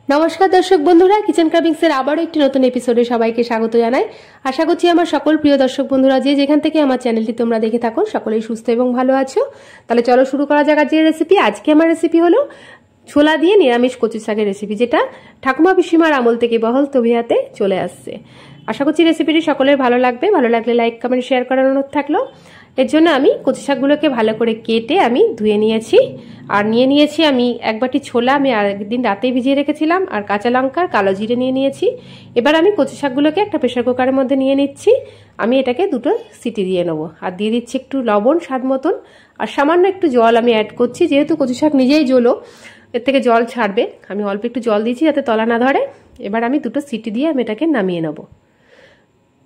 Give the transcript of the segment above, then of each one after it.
নমস্কার দর্শক বন্ধুরা, কিচেন ক্রাভিংসের আবারও একটি নতুন এপিসোডে সবাইকে স্বাগত জানাই। আশা করছি আমার সকল প্রিয় দর্শক বন্ধুরা যে যেখান থেকে আমার চ্যানেলটি তোমরা দেখে থাকো সকলেই সুস্থ এবং ভালো আছো। তাহলে চলো শুরু করা যাক আজকের রেসিপি। আজকে আমার রেসিপি হলো ছোলা দিয়ে নিরামিষ কচু শাকের রেসিপি, যেটা ঠাকুমা পিসিমার আমল থেকে বহল তবিয়াতে চলে আসছে। আশা করছি রেসিপিটি সকলের ভালো লাগবে। ভালো লাগলে লাইক কমেন্ট শেয়ার করার অনুরোধ থাকলো। এর জন্য আমি কচু শাকগুলোকে ভালো করে কেটে আমি ধুয়ে নিয়েছি, আর নিয়েছি আমি এক বাটি ছোলা আমি একদিন রাতেই ভিজিয়ে রেখেছিলাম, আর কাঁচা লঙ্কা কালো জিরে নিয়েছি। এবার আমি কচু শাকগুলোকে একটা প্রেসার কুকারের মধ্যে নিয়ে নিচ্ছি। আমি এটাকে দুটো সিটি দিয়ে নেবো, আর দিয়ে দিচ্ছি একটু লবণ স্বাদ মতন, আর সামান্য একটু জল আমি অ্যাড করছি। যেহেতু কচু শাক নিজেই জ্বলো, এর থেকে জল ছাড়বে, আমি অল্প একটু জল দিয়েছি যাতে তলা না ধরে। এবার আমি দুটো সিটি দিয়ে আমি এটাকে নামিয়ে নেব।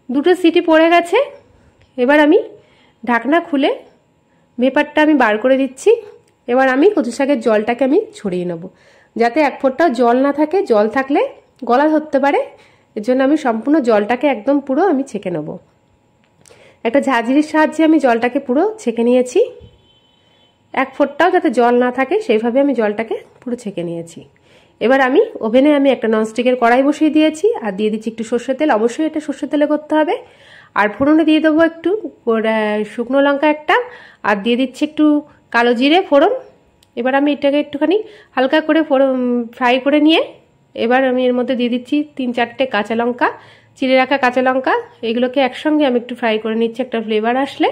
দুটো সিটি পড়ে গেছে। এবার আমি ঢাকনা খুলে ভেপারটা আমি বার করে দিচ্ছি। এবার আমি কচু শাকের জলটাকে আমি ছড়িয়ে নেব, যাতে এক ফোঁটাও জল না থাকে। জল থাকলে গলা ধরতে পারে, এর জন্য আমি সম্পূর্ণ জলটাকে একদম পুরো আমি ছেঁকে নেব। একটা ঝাঁঝরির সাহায্যে আমি জলটাকে পুরো ছেঁকে নিয়েছি। এক ফোঁটাও যাতে জল না থাকে সেইভাবে আমি জলটাকে পুরো ছেঁকে নিয়েছি। এবার আমি ওভেনে আমি একটা ননস্টিকের কড়াই বসিয়ে দিয়েছি, আর দিয়ে দিচ্ছি একটু সর্ষের তেল। অবশ্যই এটা সর্ষের তেলে করতে হবে। আর ফোড়নে দিয়ে দেবো একটু শুকনো লঙ্কা একটা, আর দিয়ে দিচ্ছি একটু কালো জিরে ফোড়ন। এবার আমি এটাকে একটুখানি হালকা করে ফ্রাই করে নিয়ে এবার আমি এর মধ্যে দিয়ে দিচ্ছি 3-4টে কাঁচা লঙ্কা, চিড়ে রাখা কাঁচা লঙ্কা। এগুলোকে একসঙ্গে আমি একটু ফ্রাই করে নিচ্ছি একটা ফ্লেভার আসলে।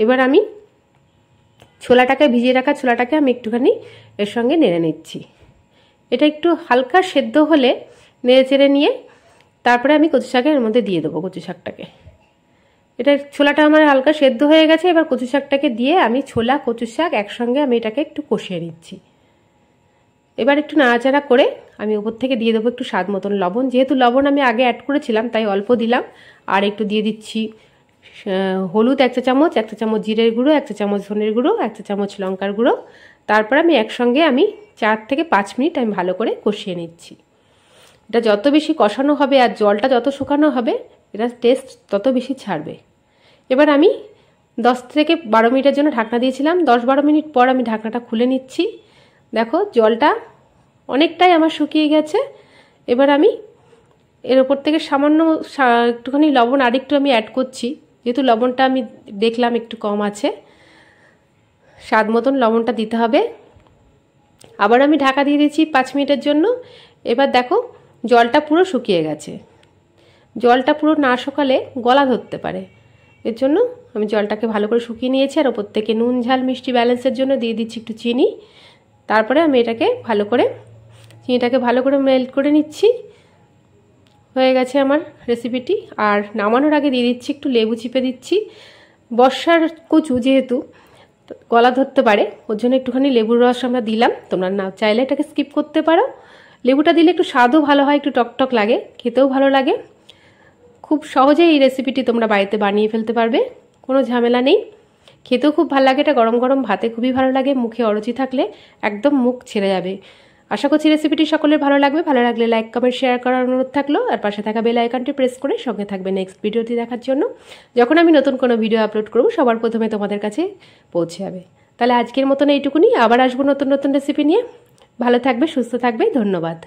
এবার আমি ছোলাটাকে ভিজিয়ে রাখা ছোলাটাকে আমি একটুখানি এর সঙ্গে নেড়ে নিচ্ছি। এটা একটু হালকা সেদ্ধ হলে নেড়ে চেড়ে নিয়ে তারপরে আমি কচু শাকের মধ্যে দিয়ে দেবো কচু শাকটাকে। এটা ছোলাটা আমার হালকা সেদ্ধ হয়ে গেছে। এবার কচু শাকটাকে দিয়ে আমি ছোলা কচু শাক একসঙ্গে আমি এটাকে একটু কষিয়ে নিচ্ছি। এবার একটু নাড়াচাড়া করে আমি উপর থেকে দিয়ে দেবো একটু স্বাদ মতন লবণ। যেহেতু লবণ আমি আগে অ্যাড করেছিলাম তাই অল্প দিলাম। আর একটু দিয়ে দিচ্ছি হলুদ 1 চা চামচ, 1 চা চামচ জিরের গুঁড়ো, 1 চা চামচ ধনের গুঁড়ো, 1 চা চামচ লঙ্কার গুঁড়ো। তারপর আমি একসঙ্গে আমি 4 থেকে 5 মিনিট আমি ভালো করে কষিয়ে নিচ্ছি। এটা যত বেশি কষানো হবে আর জলটা যত শুকানো হবে এটা টেস্ট তত বেশি ছাড়বে। এবার আমি 10 থেকে 12 মিনিটের জন্য ঢাকনা দিয়েছিলাম। 10-12 মিনিট পর আমি ঢাকনাটা খুলে নিচ্ছি। দেখো জলটা অনেকটাই আমার শুকিয়ে গেছে। এবার আমি এর ওপর থেকে সামান্য একটুখানি লবণ আরেকটু আমি অ্যাড করছি, যেহেতু লবণটা আমি দেখলাম একটু কম আছে। স্বাদ মতন লবণটা দিতে হবে। আবার আমি ঢাকা দিয়ে দিচ্ছি 5 মিনিটের জন্য। এবার দেখো জলটা পুরো শুকিয়ে গেছে। জলটা পুরো না শুকালে গলা ধরতে পারে, এর জন্য আমি জলটাকে ভালো করে শুকিয়ে নিয়েছি। আর ওপর থেকে নুন ঝাল মিষ্টি ব্যালেন্সের জন্য দিয়ে দিচ্ছি একটু চিনি। তারপরে আমি এটাকে চিনিটাকে ভালো করে মেল্ট করে নিচ্ছি। হয়ে গেছে আমার রেসিপিটি। আর নামানোর আগে দিয়ে দিচ্ছি একটু লেবু চিপে দিচ্ছি। বর্ষার কচু যেহেতু গলা ধরতে পারে, ওর জন্য একটুখানি লেবুর রস আমরা দিলাম। তোমরা না চাইলে এটাকে স্কিপ করতে পারো। লেবুটা দিলে একটু স্বাদও ভালো হয়, একটু টকটক লাগে, খেতেও ভালো লাগে। খুব সহজেই এই রেসিপিটি তোমরা বাড়িতে বানিয়ে ফেলতে পারবে, কোনো ঝামেলা নেই। খেতেও খুব ভালো লাগে। এটা গরম গরম ভাতে খুবই ভালো লাগে। মুখে অরুচি থাকলে একদম মুখ ছেড়ে যাবে। আশা করছি রেসিপিটি সকলের ভালো লাগবে। ভালো লাগলে লাইক কমেন্ট শেয়ার করার অনুরোধ থাকলো, আর পাশে থাকা বেল আইকনটি প্রেস করে সঙ্গে থাকবে নেক্সট ভিডিওটি দেখার জন্য। যখন আমি নতুন কোনো ভিডিও আপলোড করব সবার প্রথমে তোমাদের কাছে পৌঁছে যাবে। তাহলে আজকের মতন এইটুকুনি। আবার আসবো নতুন নতুন রেসিপি নিয়ে। ভালো থাকবে, সুস্থ থাকবে। ধন্যবাদ।